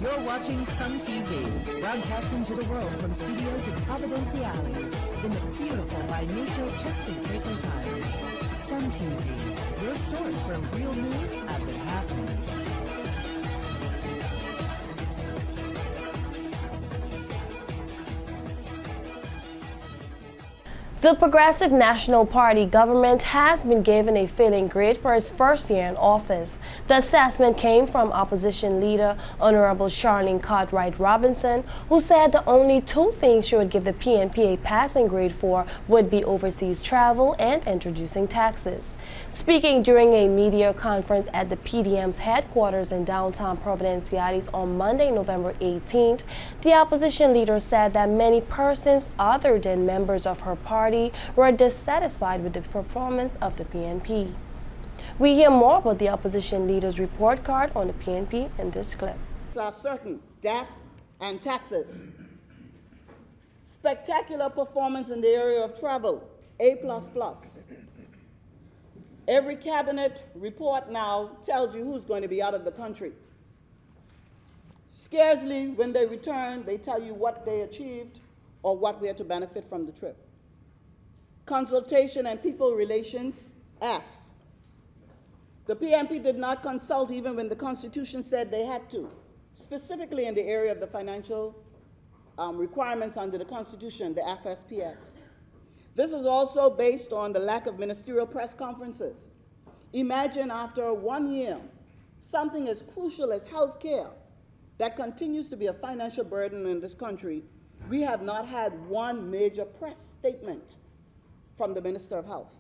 You're watching Sun TV, broadcasting to the world from studios in Providenciales, in the beautiful by nature Turks and Caicos Islands. Sun TV, your source for real news as it happens. The Progressive National Party government has been given a failing grade for its first year in office. The assessment came from opposition leader Honorable Charlene Cartwright Robinson, who said the only two things she would give the PNP a passing grade for would be overseas travel and introducing taxes. Speaking during a media conference at the PDM's headquarters in downtown Providenciales on Monday, November 18th, the opposition leader said that many persons other than members of her party were dissatisfied with the performance of the PNP. We hear more about the opposition leader's report card on the PNP in this clip. Are certain death and taxes. Spectacular performance in the area of travel, A++. Every cabinet report now tells you who's going to be out of the country. Scarcely when they return, they tell you what they achieved or what we are to benefit from the trip. Consultation and people relations, F. The PNP did not consult even when the Constitution said they had to, specifically in the area of the financial requirements under the Constitution, the FSPS. This is also based on the lack of ministerial press conferences. Imagine after 1 year, something as crucial as health care that continues to be a financial burden in this country, we have not had one major press statement from the Minister of Health.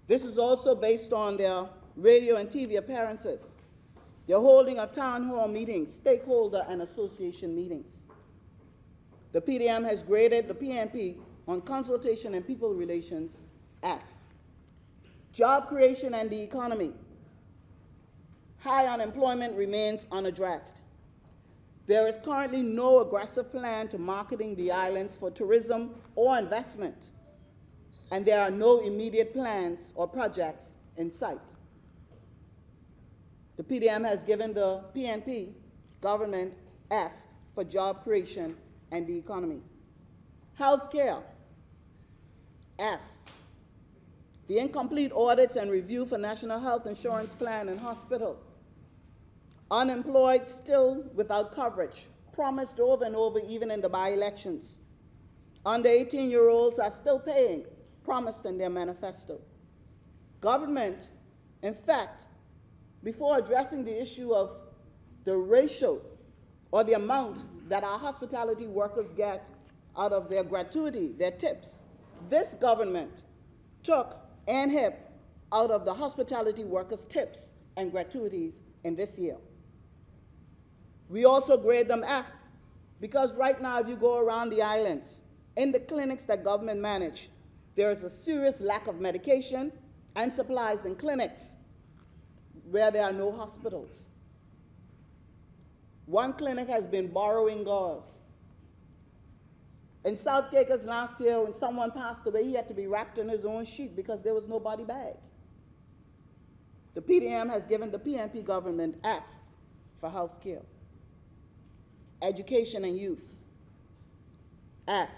This is also based on their radio and TV appearances, their holding of town hall meetings, stakeholder and association meetings. The PDM has graded the PNP on consultation and people relations, F. Job creation and the economy. High unemployment remains unaddressed. There is currently no aggressive plan to marketing the islands for tourism or investment, and there are no immediate plans or projects in sight. The PDM has given the PNP government F for job creation and the economy. Healthcare, F. The incomplete audits and review for National Health Insurance Plan and hospital. Unemployed still without coverage, promised over and over even in the by-elections. Under 18-year-olds are still paying, promised in their manifesto. Government, in fact, before addressing the issue of the ratio or the amount that our hospitality workers get out of their gratuity, their tips, this government took ANHIP out of the hospitality workers' tips and gratuities in this year. We also grade them F, because right now if you go around the islands, in the clinics that government manage, there is a serious lack of medication and supplies in clinics where there are no hospitals. One clinic has been borrowing gauze. In South Caicos last year, when someone passed away, he had to be wrapped in his own sheet because there was no body bag. The PDM has given the PNP government F for health care. Education and youth, F.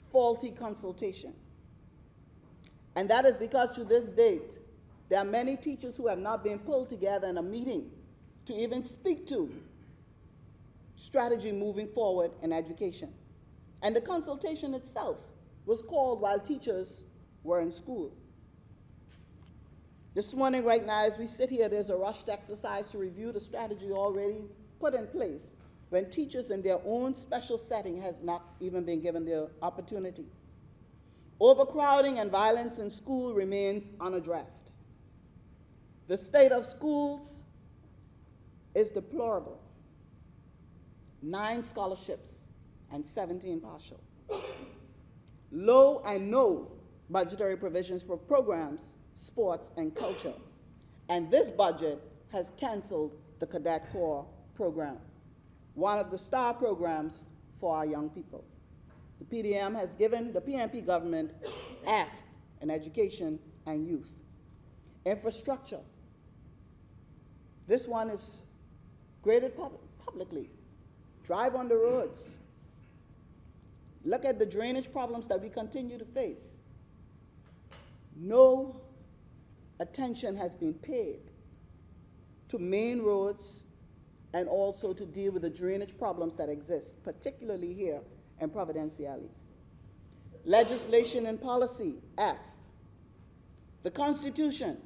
Faulty consultation. And that is because to this date, there are many teachers who have not been pulled together in a meeting to even speak to strategy moving forward in education. And the consultation itself was called while teachers were in school. This morning, right now, as we sit here, there's a rushed exercise to review the strategy already put in place when teachers in their own special setting has not even been given the opportunity. Overcrowding and violence in school remains unaddressed. The state of schools is deplorable. 9 scholarships and 17 partial. Low and no budgetary provisions for programs, sports, and culture. And this budget has canceled the Cadet Corps program, one of the star programs for our young people. The PDM has given the PNP government F in education and youth. Infrastructure. This one is graded publicly. Drive on the roads. Look at the drainage problems that we continue to face. No attention has been paid to main roads and also to deal with the drainage problems that exist, particularly here in Providenciales. Legislation and policy, F. The Constitution,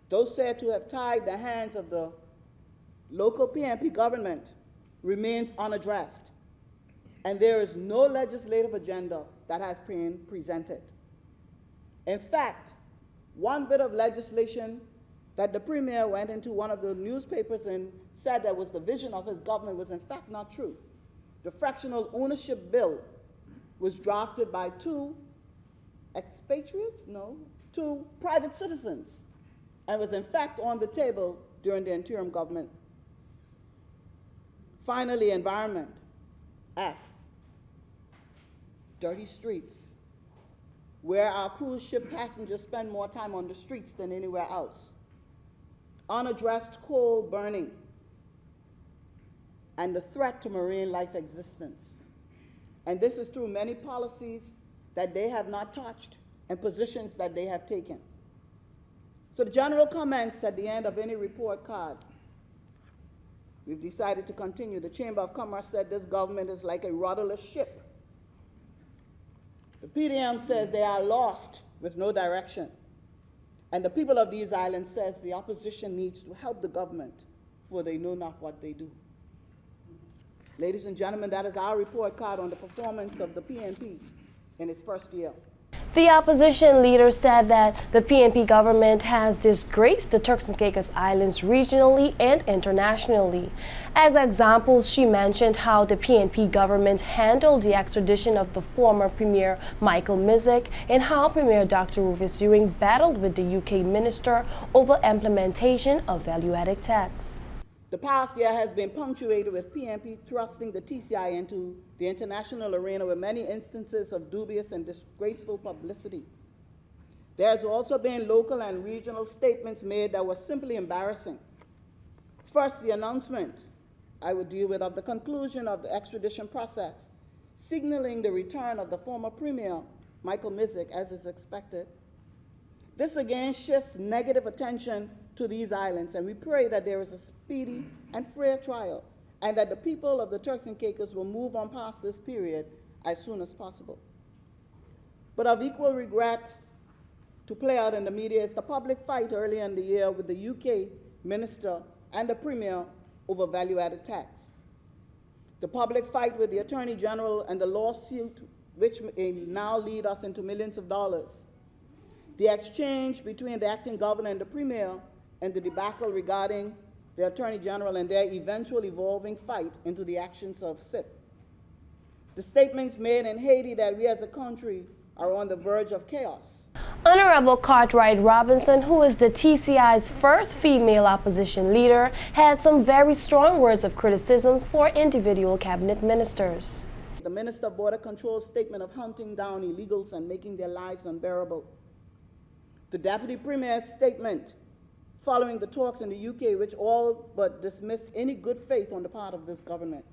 though said to have tied the hands of the local PNP government, remains unaddressed, and there is no legislative agenda that has been presented. In fact, one bit of legislation that the Premier went into one of the newspapers and said that was the vision of his government was in fact not true. The fractional ownership bill was drafted by two expatriates? No, two private citizens, and was in fact on the table during the interim government. Finally, environment, F. Dirty streets, where our cruise ship passengers spend more time on the streets than anywhere else. Unaddressed coal burning, and the threat to marine life existence. And this is through many policies that they have not touched and positions that they have taken. So the general comments at the end of any report card, we've decided to continue. The Chamber of Commerce said this government is like a rudderless ship. The PDM says they are lost with no direction. And the people of these islands says the opposition needs to help the government, for they know not what they do. Ladies and gentlemen, that is our report card on the performance of the PNP in its first year. The opposition leader said that the PNP government has disgraced the Turks and Caicos Islands regionally and internationally. As examples, she mentioned how the PNP government handled the extradition of the former Premier Michael Mizik and how Premier Dr. Rufus Ewing battled with the UK minister over implementation of value-added tax. The past year has been punctuated with PNP thrusting the TCI into the international arena with many instances of dubious and disgraceful publicity. There has also been local and regional statements made that were simply embarrassing. First, the announcement I would deal with of the conclusion of the extradition process, signaling the return of the former Premier, Michael Mizik, as is expected. This again shifts negative attention to these islands, and we pray that there is a speedy and fair trial, and that the people of the Turks and Caicos will move on past this period as soon as possible. But of equal regret to play out in the media is the public fight earlier in the year with the UK minister and the Premier over value-added tax. The public fight with the Attorney General and the lawsuit which may now lead us into millions of dollars. The exchange between the acting governor and the Premier, and the debacle regarding the Attorney General and their eventual evolving fight into the actions of CIP. The statements made in Haiti that we as a country are on the verge of chaos. Honorable Cartwright Robinson, who is the TCI's first female opposition leader, had some very strong words of criticisms for individual cabinet ministers. The Minister of Border Control's statement of hunting down illegals and making their lives unbearable. The Deputy Premier's statement following the talks in the UK, which all but dismissed any good faith on the part of this government.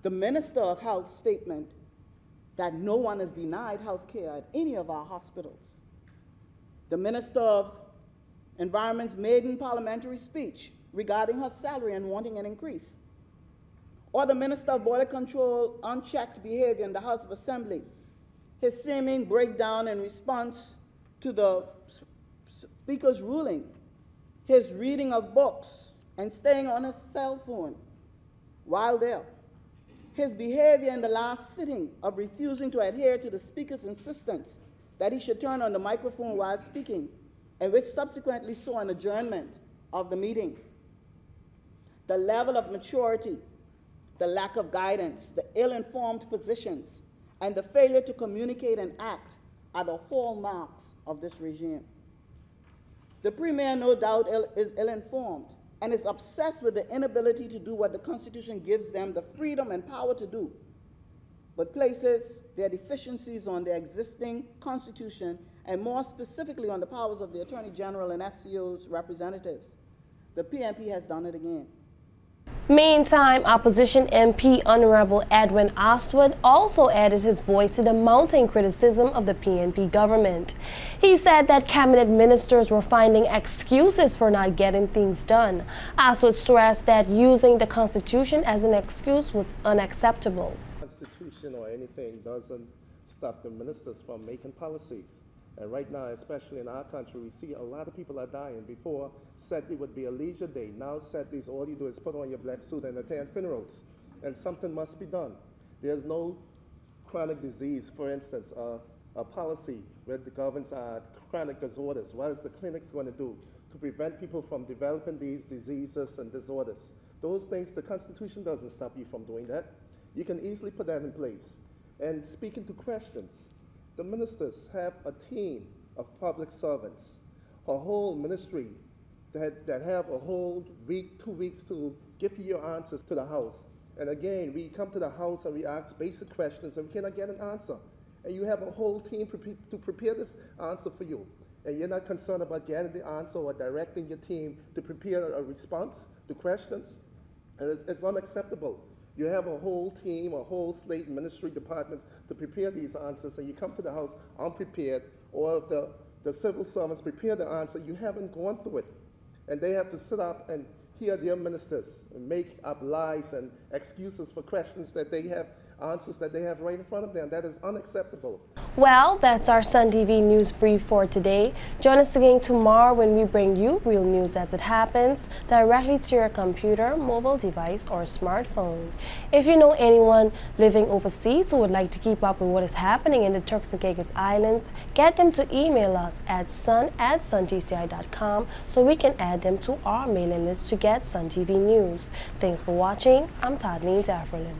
The Minister of Health's statement that no one is denied health care at any of our hospitals. The Minister of Environment's maiden parliamentary speech regarding her salary and wanting an increase. Or the Minister of Border Control unchecked behavior in the House of Assembly, his seeming breakdown in response to the Speaker's ruling, his reading of books and staying on his cell phone while there, his behavior in the last sitting of refusing to adhere to the Speaker's insistence that he should turn on the microphone while speaking, and which subsequently saw an adjournment of the meeting. The level of maturity, the lack of guidance, the ill-informed positions, and the failure to communicate and act are the hallmarks of this regime. The Premier, no doubt, is ill-informed and is obsessed with the inability to do what the Constitution gives them the freedom and power to do, but places their deficiencies on the existing Constitution and more specifically on the powers of the Attorney General and FCO's representatives. The PNP has done it again. Meantime, opposition MP Honorable Edwin Oswald also added his voice to the mounting criticism of the PNP government. He said that cabinet ministers were finding excuses for not getting things done. Oswald stressed that using the Constitution as an excuse was unacceptable. Constitution or anything doesn't stop the ministers from making policies. And right now, especially in our country, we see a lot of people are dying. Before, Saturday would be a leisure day. Now Saturdays, all you do is put on your black suit and attend funerals. And something must be done. There's no chronic disease, for instance, a policy where the governs chronic disorders. What is the clinics going to do to prevent people from developing these diseases and disorders? Those things, the Constitution doesn't stop you from doing that. You can easily put that in place. And speaking to questions, the ministers have a team of public servants, a whole ministry that have a whole week, 2 weeks to give you your answers to the House. And again, we come to the House and we ask basic questions and we cannot get an answer. And you have a whole team to prepare this answer for you. And you're not concerned about getting the answer or directing your team to prepare a response to questions. And it's unacceptable. You have a whole team, a whole slate ministry departments to prepare these answers, and you come to the House unprepared, or if the civil servants prepare the answer, you haven't gone through it. And they have to sit up and hear their ministers and make up lies and excuses for questions that they have, answers that they have right in front of them. That is unacceptable. Well, that's our Sun TV News Brief for today. Join us again tomorrow when we bring you real news as it happens directly to your computer, mobile device, or smartphone. If you know anyone living overseas who would like to keep up with what is happening in the Turks and Caicos Islands, get them to email us at sun@suntci.com so we can add them to our mailing list to get Sun TV News. Thanks for watching. I'm Tadleen Dafferlin.